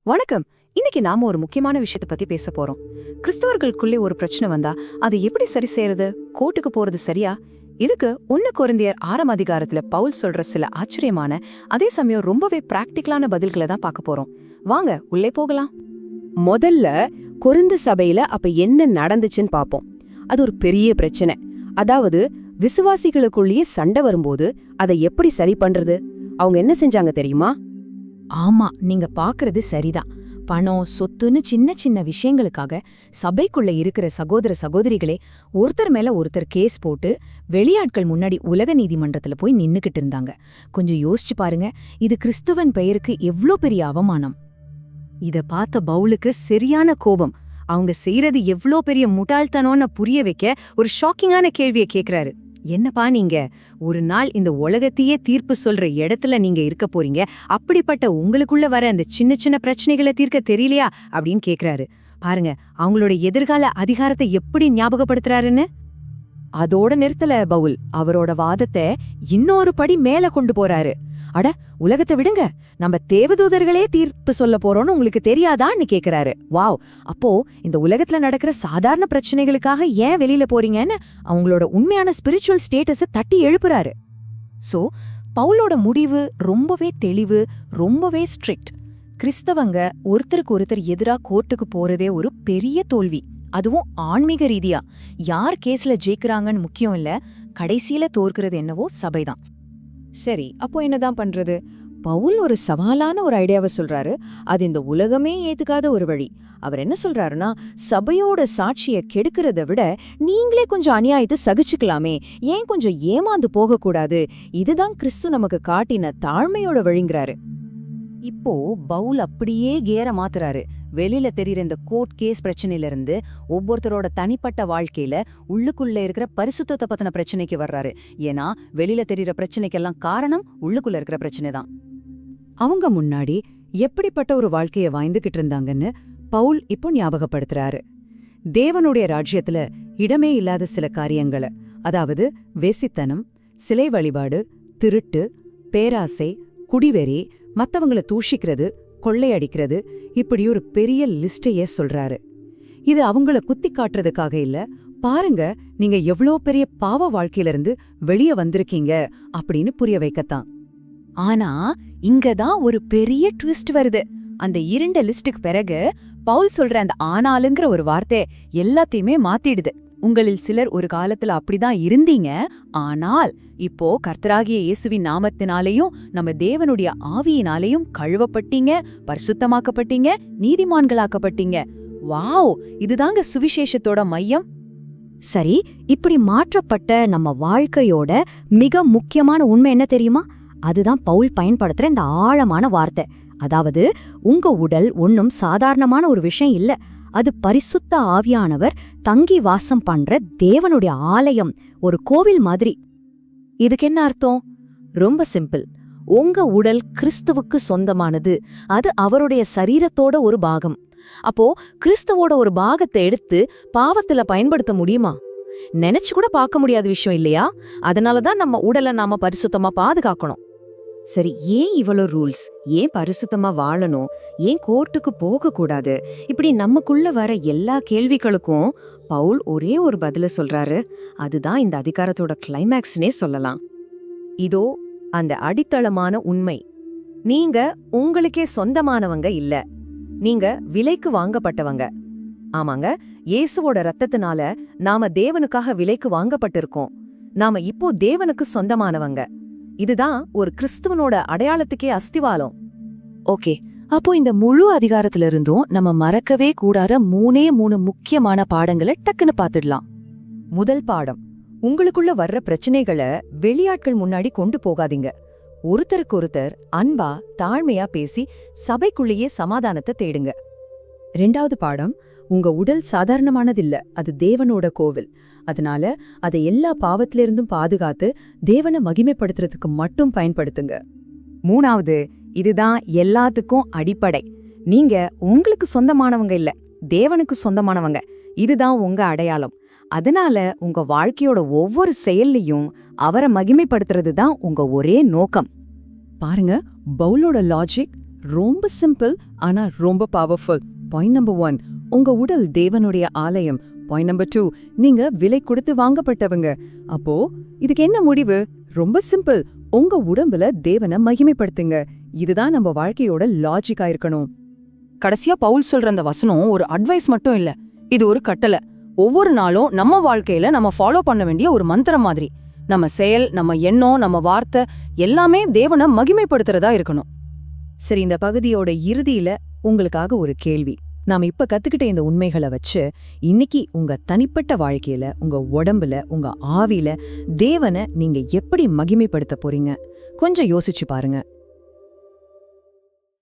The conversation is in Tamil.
வணக்கம். இன்னைக்கு நாம ஒரு முக்கியமான விஷயத்தை பத்தி பேச போறோம். கிறிஸ்தவர்களுக்குள்ளே ஒரு பிரச்சனை வந்தா அதை எப்படி சரி செய்யறது? கோர்ட்டுக்கு போறது சரியா? இதுக்கு 1 கொரிந்தியர் 6ஆம் அதிகாரத்துல பவுல் சொல்ற சில ஆச்சரியமான, அதே சமயம் ரொம்பவே பிராக்டிக்கலான பதில்களை தான் பார்க்க போறோம். வாங்க உள்ளே போகலாம். முதல்ல கொரிந்து சபையில அப்ப என்ன நடந்துச்சுன்னு பாப்போம். அது ஒரு பெரிய பிரச்சனை. அதாவது விசுவாசிகளுக்குள்ளேயே சண்டை வரும்போது அதை எப்படி சரி பண்றது? அவங்க என்ன செஞ்சாங்க தெரியுமா? ஆமா, நீங்க பாக்குறது சரிதான். பணம், சொத்துன்னு சின்ன சின்ன விஷயங்களுக்காக சபைக்குள்ள இருக்கிற சகோதர சகோதரிகளே ஒருத்தர் மேல ஒருத்தர் கேஸ் போட்டு வெளியாட்கள் முன்னாடி உலக நீதிமன்றத்துல போய் நின்னுக்கிட்டு இருந்தாங்க. கொஞ்சம் யோசிச்சு பாருங்க, இது கிறிஸ்துவன் பெயருக்கு எவ்ளோ பெரிய அவமானம். இத பார்த்த பவுலுக்கு சரியான கோபம். அவங்க செய்யறது எவ்ளோ பெரிய முட்டாள்தனம்னு புரிய வைக்க ஒரு ஷாக்கிங்கான கேள்வியை கேக்குறாரு. என்னப்பா நீங்க ஒரு நாள் இந்த உலகத்தையே தீர்ப்பு சொல்ற இடத்துல நீங்க இருக்க போறீங்க, அப்படிப்பட்ட உங்களுக்குள்ள வர அந்த சின்ன சின்ன பிரச்சனைகளை தீர்க்க தெரியலையா அப்படின்னு கேக்குறாரு. பாருங்க அவங்களோட எதிர்கால அதிகாரத்தை எப்படி ஞாபகப்படுத்துறாருன்னு. அதோட நிறுத்தல பவுல், அவரோட வாதத்தை இன்னொரு படி மேல கொண்டு போறாரு. அட, உலகத்தை விடுங்க, நம்ம தேவதூதர்களே தீர்ப்பு சொல்ல போறோம்னு உங்களுக்கு தெரியாதான்னு கேக்குறாரு. வாவ்! அப்போ இந்த உலகத்துல நடக்கிற சாதாரண பிரச்சனைகளுக்காக ஏன் வெளியில போறீங்கன்னு அவங்களோட உண்மையான ஸ்பிரிச்சுவல் ஸ்டேட்டஸை தட்டி எழுப்புறாரு. சோ பவுலோட முடிவு ரொம்பவே தெளிவு, ரொம்பவே ஸ்ட்ரிக்ட். கிறிஸ்தவங்க ஒருத்தருக்கு ஒருத்தர் எதிரா கோர்ட்டுக்கு போறதே ஒரு பெரிய தோல்வி. அதுவும் ஆன்மீக ரீதியா. யார் கேஸ்ல ஜெயிக்கிறாங்கன்னு முக்கியம் இல்ல, கடைசியில தோற்கிறது என்னவோ சபைதான். சரி, அப்போ என்னதான் பண்றது? பவுல் ஒரு சவாலான ஒரு ஐடியாவை சொல்றாரு. அது இந்த உலகமே ஏத்துக்காத ஒரு வழி. அவர் என்ன சொல்றாருன்னா, சபையோட சாட்சியை கெடுக்கிறத விட நீங்களே கொஞ்சம் அநியாயத்தை சகிச்சுக்கலாமே, ஏன் கொஞ்சம் ஏமாந்து போகக்கூடாது? இதுதான் கிறிஸ்து நமக்கு காட்டின தாழ்மையோட வழிங்கிறாரு. இப்போ பவுல் அப்படியே கேர மாத்துறாரு. வெளியில தெரியுற இந்த கோர்ட் கேஸ் பிரச்சனையில இருந்து ஒவ்வொருத்தரோட தனிப்பட்ட வாழ்க்கையில உள்ளுக்குள்ள இருக்கிற பரிசுத்தத்தை பத்தின பிரச்சனைக்கு வர்றாரு. ஏன்னா வெளியில தெரியுற பிரச்சனைக்கெல்லாம் காரணம் உள்ளுக்குள்ள இருக்கிற பிரச்சனை தான். அவங்க முன்னாடி எப்படிப்பட்ட ஒரு வாழ்க்கைய வாழ்ந்துகிட்டு இருந்தாங்கன்னு பவுல் இப்போ ஞாபகப்படுத்துறாரு. தேவனுடைய ராஜ்யத்துல இடமே இல்லாத சில காரியங்களை, அதாவது வேசித்தனம், சிலை வழிபாடு, திருட்டு, பேராசை, குடிவெறி, மத்தவங்களை தூஷிக்கிறது, கொள்ளையடிக்கிறது, இப்படி ஒரு பெரிய லிஸ்டையே சொல்றாரு. இது அவங்கள குத்தி காட்டுறதுக்காக இல்ல, பாருங்க நீங்க எவ்வளோ பெரிய பாவ வாழ்க்கையிலிருந்து வெளியே வந்திருக்கீங்க அப்படின்னு புரிய வைக்கத்தான். ஆனா இங்கதான் ஒரு பெரிய ட்விஸ்ட் வருது. அந்த 2 லிஸ்டுக்கு பிறகு பவுல் சொல்ற அந்த ஆனாலுங்கிற ஒரு வார்த்தை எல்லாத்தையுமே மாத்திடுது. உங்களில் சிலர் ஒரு காலத்துல அப்படிதான் இருந்தீங்க, ஆனால் இப்போ கர்த்தராகிய இயேசுவின் நாமத்தினாலேயும் நம்ம தேவனுடைய ஆவியினாலேயும் கழுவப்பட்டீங்க, பரிசுத்தமாக்கப்பட்டீங்க, நீதிமான்களாக்கப்பட்டீங்க. வாவ்! இதுதாங்க சுவிசேஷத்தோட மையம். சரி, இப்படி மாற்றப்பட்ட நம்ம வாழ்க்கையோட மிக முக்கியமான உண்மை என்ன தெரியுமா? அதுதான் பவுல் பயன்படுத்துற இந்த ஆழமான வார்த்தை. அதாவது உங்க உடல் ஒன்னும் சாதாரணமான ஒரு விஷயம் இல்ல, அது பரிசுத்த ஆவியானவர் தங்கி வாசம் பண்ற தேவனுடைய ஆலயம், ஒரு கோவில் மாதிரி. இதுக்கு என்ன அர்த்தம்? ரொம்ப சிம்பிள். உங்க உடல் கிறிஸ்துவுக்கு சொந்தமானது. அது அவருடைய சரீரத்தோட ஒரு பாகம். அப்போ கிறிஸ்துவோட ஒரு பாகத்தை எடுத்து பாவத்துல பயன்படுத்த முடியுமா? நினைச்சு கூட பார்க்க முடியாத விஷயம் இல்லையா? அதனாலதான் நம்ம உடலை நாம பரிசுத்தமா பாதுகாக்கணும். சரி, ஏன் இவ்வளோ ரூல்ஸ்? ஏன் பரிசுத்தமா வாழணும்? ஏன் கோர்ட்டுக்கு போக கூடாது? இப்படி நமக்குள்ள வர எல்லா கேள்விகளுக்கும் பவுல் ஒரே ஒரு பதில சொல்றாரு. அதுதான் இந்த அதிகாரத்தோட கிளைமேக்ஸ்னே சொல்லலாம். இதோ அந்த அடித்தளமான உண்மை. நீங்க உங்களுக்கே சொந்தமானவங்க இல்ல, நீங்க விலைக்கு வாங்கப்பட்டவங்க. ஆமாங்க, இயேசுவோட ரத்தத்தினால நாம தேவனுக்காக விலைக்கு வாங்கப்பட்டிருக்கோம். நாம இப்போ தேவனுக்கு சொந்தமானவங்க. இதுதான் ஒரு கிறிஸ்துவனோட அடையாளத்துக்கே அஸ்திவாலம். ஓகே, அப்போ இந்த முழு அதிகாரத்திலிருந்தும் நம்ம மறக்கவே கூடாத 3 முக்கியமான பாடங்களை டக்குன்னு பார்த்துடலாம். முதல் பாடம், உங்களுக்குள்ள வர்ற பிரச்சனைகளை வெளியாட்கள் முன்னாடி கொண்டு போகாதீங்க. ஒருத்தருக்கு ஒருத்தர் அன்பா தாழ்மையா பேசி சபைக்குள்ளேயே சமாதானத்தை தேடுங்க. 2வது பாடம், உங்க உடல் சாதாரணமானதில்ல, அது தேவனோட கோவில். அதனால அதை எல்லா பாவத்திலிருந்தும் பாதுகாத்து தேவனை மகிமைப்படுத்துறதுக்கு மட்டும் பயன்படுத்துங்க. 3வது, இதுதான் எல்லாத்துக்கும் அடிப்படை. நீங்க உங்களுக்கு சொந்தமானவங்க இல்ல, தேவனுக்கு சொந்தமானவங்க. இதுதான் உங்க அடையாளம். அதனால உங்க வாழ்க்கையோட ஒவ்வொரு செயல்லையும் அவரை மகிமைப்படுத்துறது தான் உங்க ஒரே நோக்கம். பாருங்க, பவுலோட லாஜிக் ரொம்ப சிம்பிள் ஆனா ரொம்ப பவர்ஃபுல். பாயிண்ட் நம்பர் 1, உங்க உடல் தேவனுடைய ஆலயம். பாயிண்ட் நம்பர் 2, நீங்க விலை கொடுத்து வாங்கப்பட்டவங்க. அப்போ இதுக்கு என்ன முடிவு? ரொம்ப சிம்பிள். உங்க உடம்புல தேவனை மகிமைப்படுத்துங்க. இதுதான் நம்ம வாழ்க்கையோட லாஜிக்கா இருக்கணும். கடைசியா பவுல் சொல்ற அந்த வசனம் ஒரு அட்வைஸ் மட்டும் இல்ல, இது ஒரு கட்டளை. ஒவ்வொரு நாளும் நம்ம வாழ்க்கையில நம்ம ஃபாலோ பண்ண வேண்டிய ஒரு மந்திரம் மாதிரி. நம்ம செயல், நம்ம எண்ணம், நம்ம வார்த்தை எல்லாமே தேவனை மகிமைப்படுத்துறதா இருக்கணும். சரி, இந்த பகுதியோட இறுதியில உங்களுக்காக ஒரு கேள்வி. நாம இப்ப கத்துக்கிட்ட இந்த உண்மைகளை வச்சு இன்னைக்கு உங்க தனிப்பட்ட வாழ்க்கையில, உங்க உடம்புல, உங்க ஆவியில தேவனை நீங்க எப்படி மகிமைப்படுத்த போறீங்க? கொஞ்சம் யோசிச்சு பாருங்க.